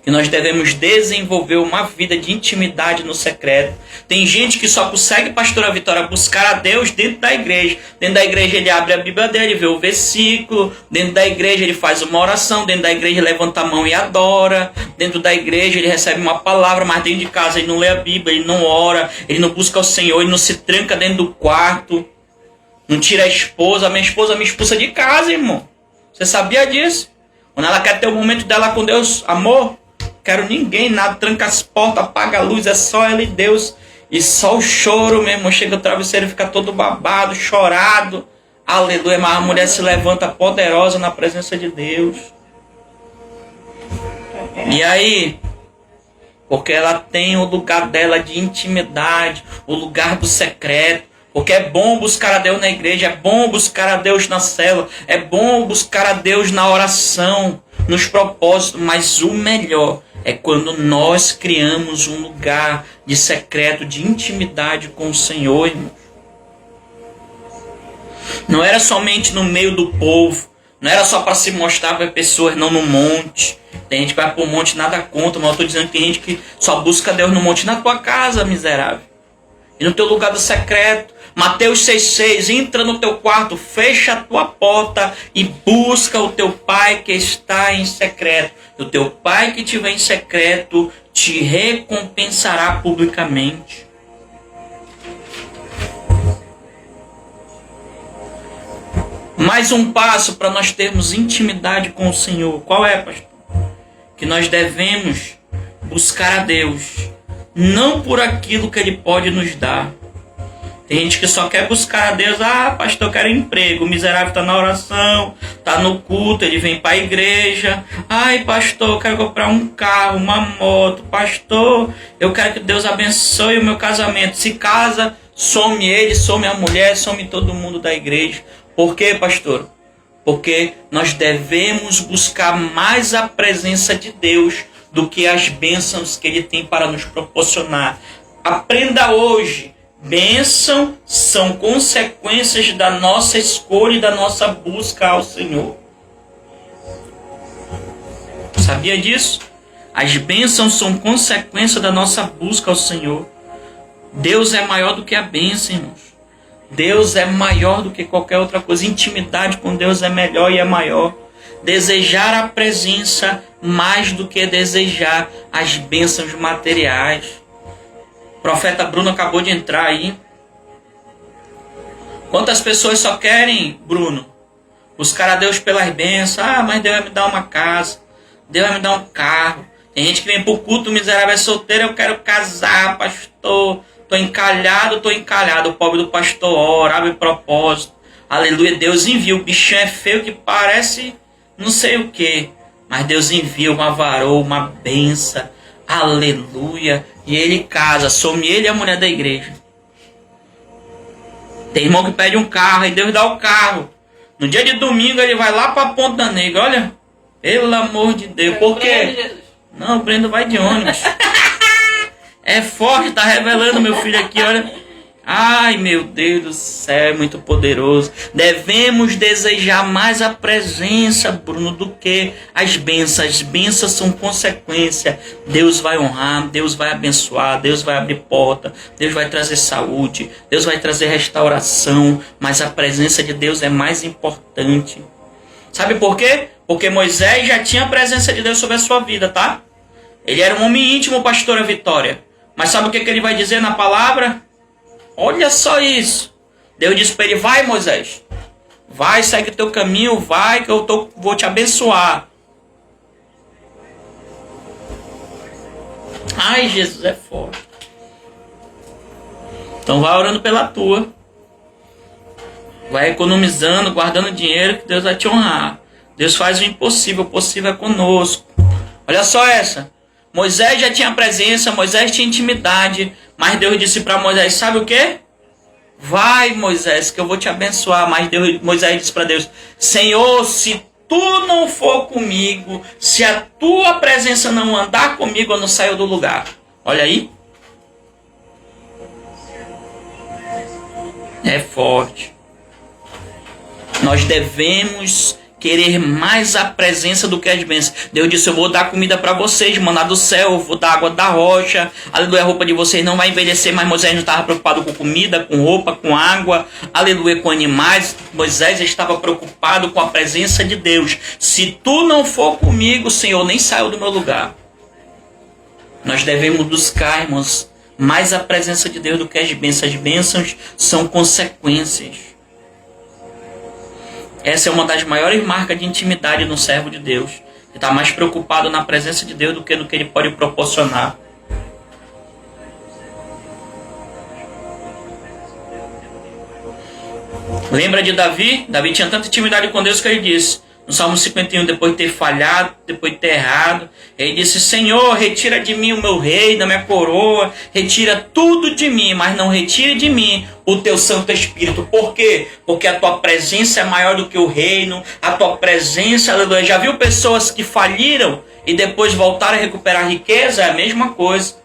Que nós devemos desenvolver uma vida de intimidade no secreto. Tem gente que só consegue, pastora Vitória, buscar a Deus dentro da igreja. Dentro da igreja ele abre a Bíblia dele, vê o versículo. Dentro da igreja ele faz uma oração. Dentro da igreja ele levanta a mão e adora. Dentro da igreja ele recebe uma palavra, mas dentro de casa ele não lê a Bíblia, ele não ora, ele não busca o Senhor, ele não se tranca dentro do quarto. Não tira a esposa. A minha esposa me expulsa de casa, irmão. Você sabia disso? Quando ela quer ter o momento dela com Deus, amor, quero ninguém, nada, tranca as portas, apaga a luz, é só ela e Deus. E só o choro mesmo, chega o travesseiro e fica todo babado, chorado. Aleluia, mas a mulher se levanta poderosa na presença de Deus. E aí? Porque ela tem o lugar dela de intimidade, o lugar do secreto. Porque é bom buscar a Deus na igreja, é bom buscar a Deus na célula, é bom buscar a Deus na oração, nos propósitos, mas o melhor é quando nós criamos um lugar de secreto, de intimidade com o Senhor, irmão. Não era somente no meio do povo, não era só para se mostrar para pessoas, não no monte. Tem gente que vai para o monte, nada contra, mas eu estou dizendo que tem gente que só busca Deus no monte, na tua casa, miserável. E no teu lugar do secreto. Mateus 6,6, entra no teu quarto, fecha a tua porta e busca o teu pai que está em secreto. O teu pai que estiver em secreto te recompensará publicamente. Mais um passo para nós termos intimidade com o Senhor. Qual é, pastor? Que nós devemos buscar a Deus, não por aquilo que Ele pode nos dar. Tem gente que só quer buscar a Deus. Ah, pastor, eu quero emprego. O miserável está na oração, está no culto, ele vem para a igreja. Ai, pastor, eu quero comprar um carro, uma moto. Pastor, eu quero que Deus abençoe o meu casamento. Se casa, some ele, some a mulher, some todo mundo da igreja. Por quê, pastor? Porque nós devemos buscar mais a presença de Deus do que as bênçãos que Ele tem para nos proporcionar. Aprenda hoje. Bênção são consequências da nossa escolha e da nossa busca ao Senhor. Sabia disso? As bênçãos são consequência da nossa busca ao Senhor. Deus é maior do que a bênção, irmãos. Deus é maior do que qualquer outra coisa. Intimidade com Deus é melhor e é maior. Desejar a presença mais do que desejar as bênçãos materiais. O profeta Bruno acabou de entrar aí. Quantas pessoas só querem, Bruno, buscar a Deus pelas bênçãos? Ah, mas Deus vai me dar uma casa, Deus vai me dar um carro. Tem gente que vem pro culto, miserável é solteiro, eu quero casar, pastor. Tô encalhado. O pobre do pastor ora, abre propósito. Aleluia, Deus envia. O bichinho é feio que parece não sei o que, mas Deus envia uma varoa, uma benção. Aleluia. E ele casa, some ele e a mulher da igreja. Tem irmão que pede um carro e Deus dá o carro. No dia de domingo ele vai lá para Ponta Negra. Olha, pelo amor de Deus. Por quê? Não, o Brendo vai de ônibus. É forte, tá revelando meu filho aqui, olha. Ai, meu Deus do céu, é muito poderoso. Devemos desejar mais a presença, Bruno, do que as bênçãos. As bênçãos são consequência. Deus vai honrar, Deus vai abençoar, Deus vai abrir porta, Deus vai trazer saúde, Deus vai trazer restauração, mas a presença de Deus é mais importante. Sabe por quê? Porque Moisés já tinha a presença de Deus sobre a sua vida, tá? Ele era um homem íntimo, pastora Vitória. Mas sabe o que ele vai dizer na palavra? Olha só isso. Deus disse para ele, vai Moisés. Vai, segue o teu caminho, vai que eu vou te abençoar. Ai, Jesus é forte. Então vai orando pela tua. Vai economizando, guardando dinheiro que Deus vai te honrar. Deus faz o impossível, o possível é conosco. Olha só essa. Moisés já tinha presença, Moisés tinha intimidade, mas Deus disse para Moisés, sabe o quê? Vai, Moisés, que eu vou te abençoar. Mas Moisés disse para Deus, Senhor, se tu não for comigo, se a tua presença não andar comigo, eu não saio do lugar. Olha aí. É forte. Nós devemos querer mais a presença do que as bênçãos. Deus disse, eu vou dar comida para vocês, maná do céu, eu vou dar água da rocha, aleluia, a roupa de vocês não vai envelhecer, mas Moisés não estava preocupado com comida, com roupa, com água, aleluia, com animais. Moisés estava preocupado com a presença de Deus. Se tu não for comigo, Senhor, nem saio do meu lugar. Nós devemos buscar, irmãos, mais a presença de Deus do que as bênçãos. As bênçãos são consequências. Essa é uma das maiores marcas de intimidade no servo de Deus. Ele está mais preocupado na presença de Deus do que no que ele pode proporcionar. Lembra de Davi? Davi tinha tanta intimidade com Deus que ele disse, no Salmo 51, depois de ter falhado, depois de ter errado, ele disse, Senhor, retira de mim o meu rei, da minha coroa, retira tudo de mim, mas não retire de mim o teu Santo Espírito. Por quê? Porque a tua presença é maior do que o reino, a tua presença, aleluia. Já viu pessoas que faliram e depois voltaram a recuperar a riqueza? É a mesma coisa.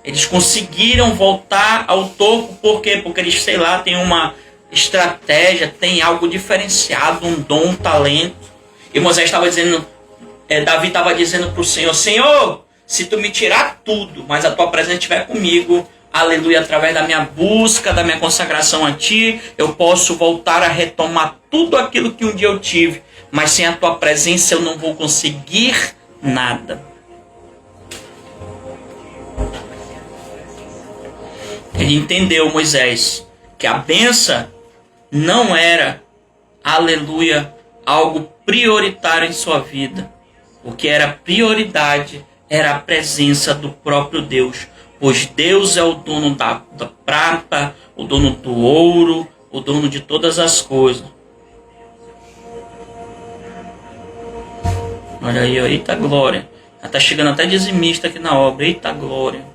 Eles conseguiram voltar ao topo, por quê? Porque eles, sei lá, têm uma estratégia, têm algo diferenciado, um dom, um talento. E Moisés estava dizendo, Davi estava dizendo para o Senhor, Senhor, se tu me tirar tudo, mas a tua presença estiver comigo, aleluia, através da minha busca, da minha consagração a ti, eu posso voltar a retomar tudo aquilo que um dia eu tive, mas sem a tua presença eu não vou conseguir nada. Ele entendeu, Moisés, que a bênção não era, aleluia, algo prioritário em sua vida. O que era prioridade era a presença do próprio Deus. Pois Deus é o dono da prata, o dono do ouro, o dono de todas as coisas. Olha aí, eita glória. Está chegando até dizimista aqui na obra. Eita glória.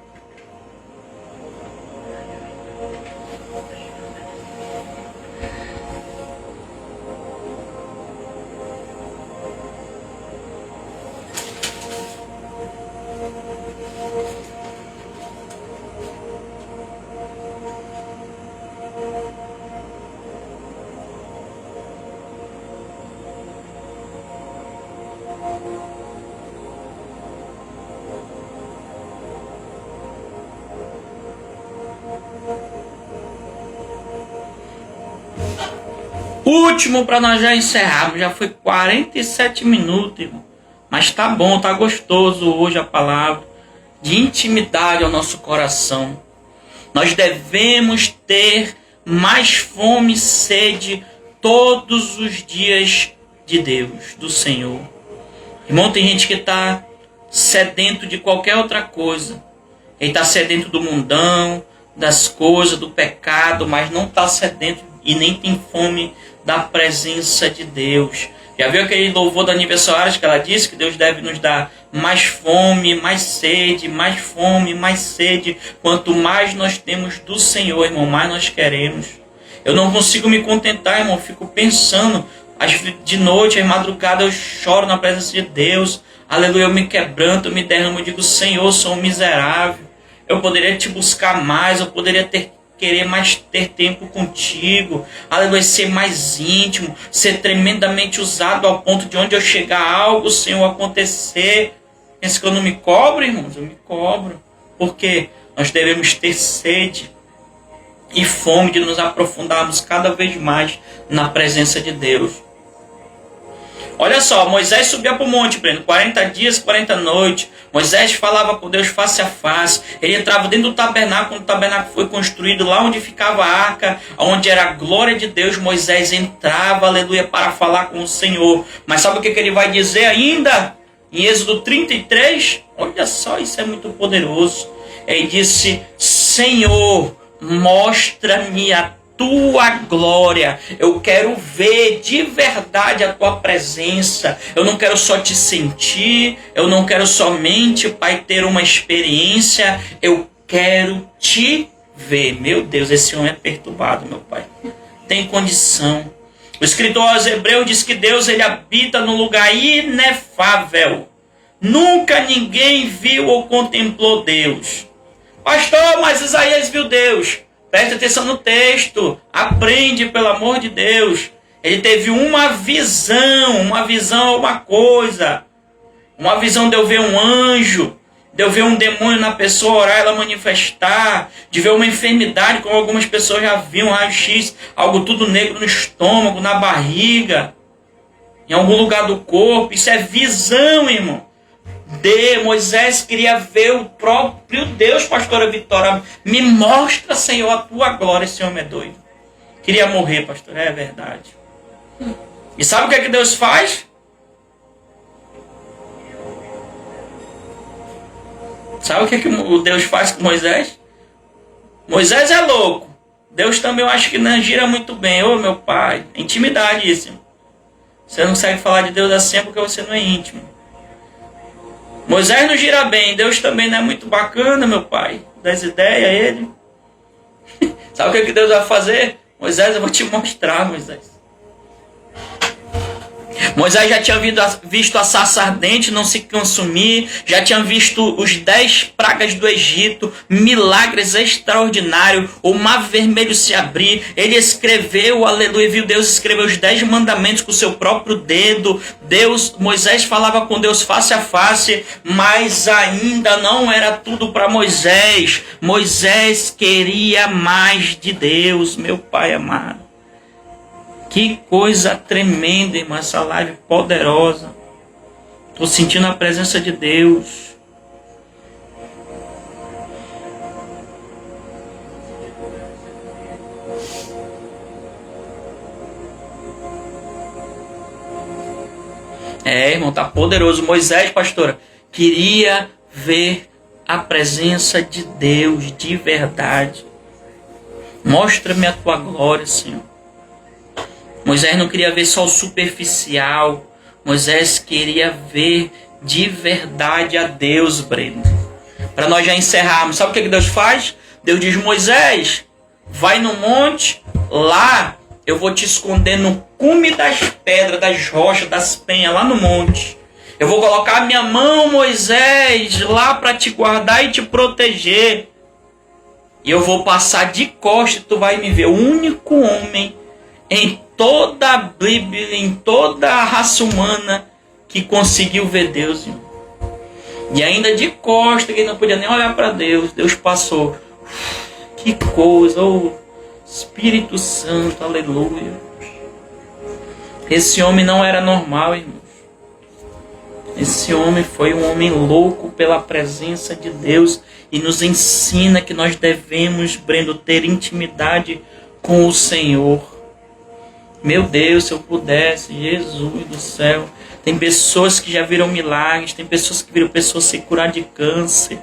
Último para nós já encerrarmos. Já foi 47 minutos, irmão. Mas tá bom, tá gostoso hoje a palavra. De intimidade ao nosso coração. Nós devemos ter mais fome e sede todos os dias de Deus, do Senhor. Irmão, tem gente que está sedento de qualquer outra coisa. Ele está sedento do mundão, das coisas, do pecado, mas não está sedento e nem tem fome da presença de Deus. Já viu aquele louvor do aniversário que ela disse que Deus deve nos dar mais fome, mais sede, mais fome, mais sede. Quanto mais nós temos do Senhor, irmão, mais nós queremos. Eu não consigo me contentar, irmão. Fico pensando, de noite, às madrugadas, eu choro na presença de Deus. Aleluia, eu me quebranto, eu me derramo, eu digo, Senhor, sou um miserável. Eu poderia te buscar mais, eu poderia ter querer mais ter tempo contigo, aleluia, ser mais íntimo, ser tremendamente usado ao ponto de onde eu chegar algo, Senhor, acontecer. Pensa que eu não me cobro, irmãos? Eu me cobro. Porque nós devemos ter sede e fome de nos aprofundarmos cada vez mais na presença de Deus. Olha só, Moisés subia para o monte, Breno, 40 dias, 40 noites. Moisés falava com Deus face a face. Ele entrava dentro do tabernáculo, quando o tabernáculo foi construído, lá onde ficava a arca, onde era a glória de Deus. Moisés entrava, aleluia, para falar com o Senhor. Mas sabe o que ele vai dizer ainda? Em Êxodo 33, olha só, isso é muito poderoso. Ele disse: Senhor, mostra-me a tua glória. Eu quero ver de verdade a tua presença. Eu não quero só te sentir. Eu não quero somente, Pai, ter uma experiência. Eu quero te ver. Meu Deus, esse homem é perturbado, meu Pai. Tem condição. O escritor aos Hebreus diz que Deus, ele habita num lugar inefável. Nunca ninguém viu ou contemplou Deus. Pastor, mas Isaías viu Deus. Preste atenção no texto. Aprende, pelo amor de Deus. Ele teve uma visão é uma coisa. Uma visão de eu ver um anjo, de eu ver um demônio na pessoa, orar, ela manifestar, de ver uma enfermidade, como algumas pessoas já viam, raio-x, algo tudo negro no estômago, na barriga, em algum lugar do corpo. Isso é visão, irmão. Moisés queria ver o próprio Deus, pastora Vitória. Me mostra, Senhor, a tua glória. Esse homem é doido. Queria morrer, pastor. É verdade. E sabe o que Deus faz? Sabe o que Deus faz com Moisés? Moisés é louco. Deus também, eu acho que não gira muito bem. Ô, meu pai, intimidade isso. Você não consegue falar de Deus assim porque você não é íntimo. Moisés não gira bem. Deus também não é muito bacana, meu pai. Das ideias a ele. Sabe o que Deus vai fazer? Moisés, eu vou te mostrar, Moisés. Moisés já tinha visto a sarça ardente não se consumir, já tinha visto os 10 pragas do Egito, milagres extraordinários, o mar vermelho se abrir. Ele escreveu, aleluia, viu Deus escrever os 10 mandamentos com o seu próprio dedo. Moisés falava com Deus face a face, mas ainda não era tudo para Moisés. Moisés queria mais de Deus, meu Pai amado. Que coisa tremenda, irmã, essa live poderosa. Estou sentindo a presença de Deus. Irmão, tá poderoso. Moisés, pastora, queria ver a presença de Deus de verdade. Mostra-me a tua glória, Senhor. Moisés não queria ver só o superficial. Moisés queria ver de verdade a Deus, Breno. Para nós já encerrarmos, sabe o que Deus faz? Deus diz: Moisés, vai no monte, lá eu vou te esconder no cume das pedras, das rochas, das penhas, lá no monte. Eu vou colocar a minha mão, Moisés, lá para te guardar e te proteger. E eu vou passar de costas e tu vai me ver. O único homem em toda a Bíblia, em toda a raça humana que conseguiu ver Deus. Irmão. E ainda de costa, que não podia nem olhar para Deus. Deus passou. Que coisa, oh Espírito Santo, aleluia. Esse homem não era normal, irmãos. Esse homem foi um homem louco pela presença de Deus e nos ensina que nós devemos, Brendo, ter intimidade com o Senhor. Meu Deus, se eu pudesse, Jesus do céu. Tem pessoas que já viram milagres, tem pessoas que viram pessoas se curar de câncer.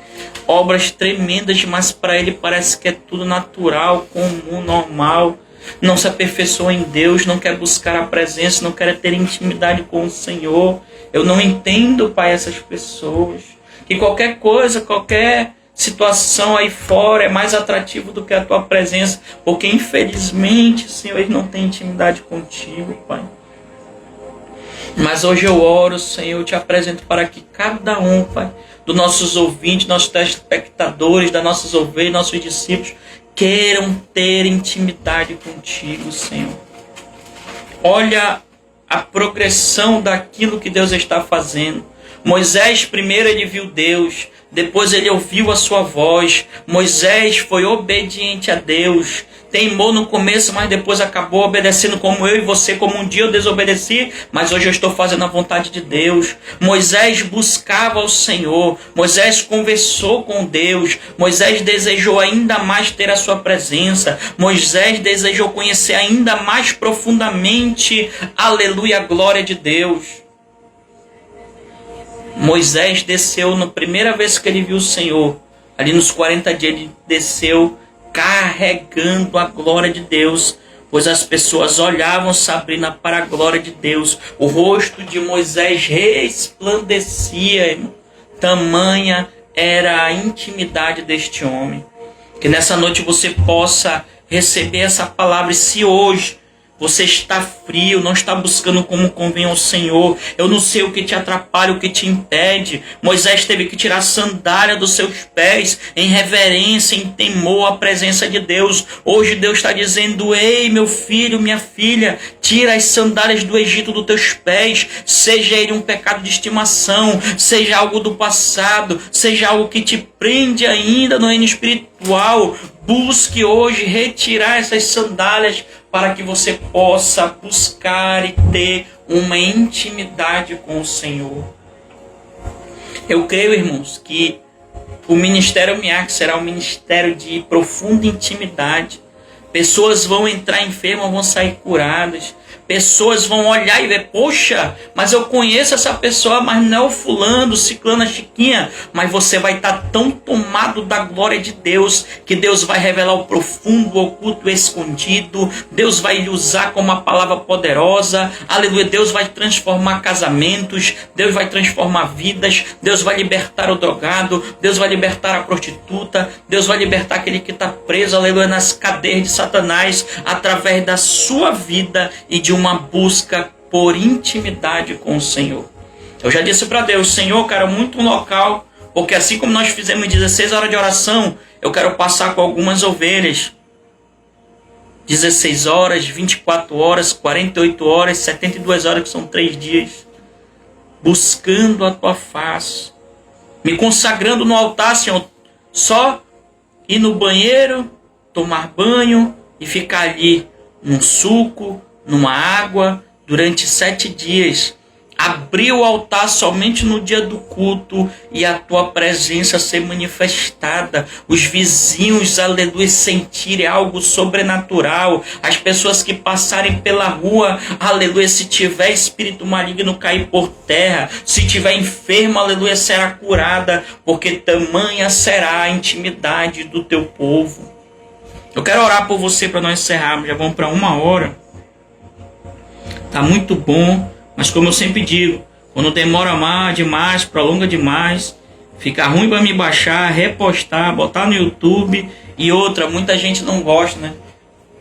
Obras tremendas, mas para ele parece que é tudo natural, comum, normal. Não se aperfeiçoa em Deus, não quer buscar a presença, não quer ter intimidade com o Senhor. Eu não entendo, Pai, essas pessoas. Que qualquer coisa, qualquer situação aí fora é mais atrativo do que a tua presença, porque infelizmente, Senhor, eles não têm intimidade contigo, Pai. Mas hoje eu oro, Senhor, eu te apresento para que cada um, Pai, dos nossos ouvintes, nossos telespectadores, das nossas ovelhas, nossos discípulos, queiram ter intimidade contigo, Senhor. Olha a progressão daquilo que Deus está fazendo. Moisés primeiro ele viu Deus, depois ele ouviu a sua voz. Moisés foi obediente a Deus, teimou no começo, mas depois acabou obedecendo, como eu e você, como um dia eu desobedeci, mas hoje eu estou fazendo a vontade de Deus. Moisés buscava o Senhor, Moisés conversou com Deus, Moisés desejou ainda mais ter a sua presença, Moisés desejou conhecer ainda mais profundamente, aleluia, a glória de Deus. Moisés desceu, na primeira vez que ele viu o Senhor, ali nos 40 dias, ele desceu carregando a glória de Deus, pois as pessoas olhavam Sabrina para a glória de Deus. O rosto de Moisés resplandecia, irmão. Tamanha era a intimidade deste homem. Que nessa noite você possa receber essa palavra. E se hoje você está frio, não está buscando como convém ao Senhor, eu não sei o que te atrapalha, o que te impede. Moisés teve que tirar a sandália dos seus pés em reverência, em temor à presença de Deus. Hoje Deus está dizendo: ei, meu filho, minha filha, tira as sandálias do Egito dos teus pés, seja ele um pecado de estimação, seja algo do passado, seja algo que te prende ainda no reino espiritual. Busque hoje retirar essas sandálias para que você possa buscar e ter uma intimidade com o Senhor. Eu creio, irmãos, que o Ministério MIAC será um ministério de profunda intimidade. Pessoas vão entrar enfermas, vão sair curadas. Pessoas vão olhar e ver: poxa, mas eu conheço essa pessoa, mas não é o fulano, o ciclano, a chiquinha. Mas você vai estar tão tomado da glória de Deus, que Deus vai revelar o profundo, o oculto, o escondido. Deus vai lhe usar como uma palavra poderosa. Aleluia. Deus vai transformar casamentos. Deus vai transformar vidas. Deus vai libertar o drogado. Deus vai libertar a prostituta. Deus vai libertar aquele que está preso, aleluia, nas cadeias de Satanás, através da sua vida e de uma busca por intimidade com o Senhor. Eu já disse para Deus: Senhor, eu quero muito um local, porque assim como nós fizemos 16 horas de oração, eu quero passar com algumas ovelhas 16 horas, 24 horas, 48 horas, 72 horas, que são 3 dias, buscando a tua face, me consagrando no altar, Senhor. Só ir no banheiro, tomar banho e ficar ali num suco, numa água, durante 7 dias. Abrir o altar somente no dia do culto e a tua presença ser manifestada. Os vizinhos, aleluia, sentirem algo sobrenatural. As pessoas que passarem pela rua, aleluia, se tiver espírito maligno, cair por terra. Se tiver enfermo, aleluia, será curada. Porque tamanha será a intimidade do teu povo. Eu quero orar por você para nós encerrarmos. Já vamos para 1 hora. Tá muito bom, mas como eu sempre digo, quando demora mais, demais, prolonga demais, fica ruim para me baixar, repostar, botar no YouTube. E outra, muita gente não gosta, né?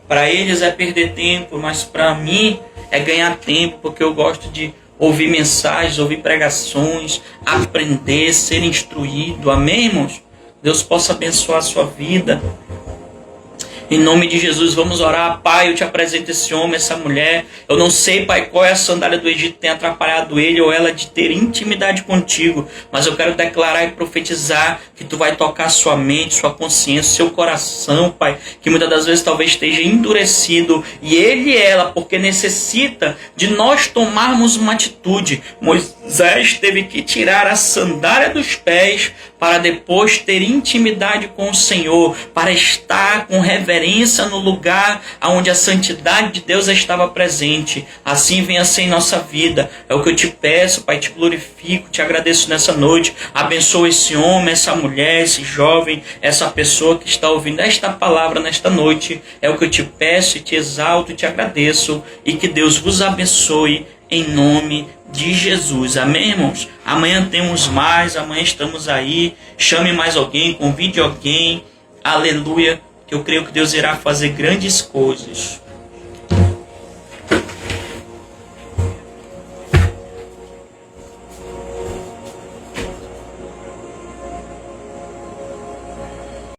Para eles é perder tempo, mas para mim é ganhar tempo, porque eu gosto de ouvir mensagens, ouvir pregações, aprender, ser instruído. Amém, irmãos? Deus possa abençoar a sua vida. Em nome de Jesus, vamos orar. Pai, eu te apresento esse homem, essa mulher. Eu não sei, Pai, qual é a sandália do Egito que tem atrapalhado ele ou ela de ter intimidade contigo. Mas eu quero declarar e profetizar que tu vai tocar sua mente, sua consciência, seu coração, Pai. Que muitas das vezes talvez esteja endurecido. E ele e ela, porque necessita de nós tomarmos uma atitude. Moisés teve que tirar a sandália dos pés para depois ter intimidade com o Senhor, para estar com reverência no lugar onde a santidade de Deus estava presente. Assim venha ser em nossa vida. É o que eu te peço, Pai, te glorifico, te agradeço nessa noite. Abençoa esse homem, essa mulher, esse jovem, essa pessoa que está ouvindo esta palavra nesta noite. É o que eu te peço e te exalto e te agradeço. E que Deus vos abençoe em nome de Jesus. Amém, irmãos? Amanhã temos mais, amanhã estamos aí. Chame mais alguém, convide alguém. Aleluia, que eu creio que Deus irá fazer grandes coisas.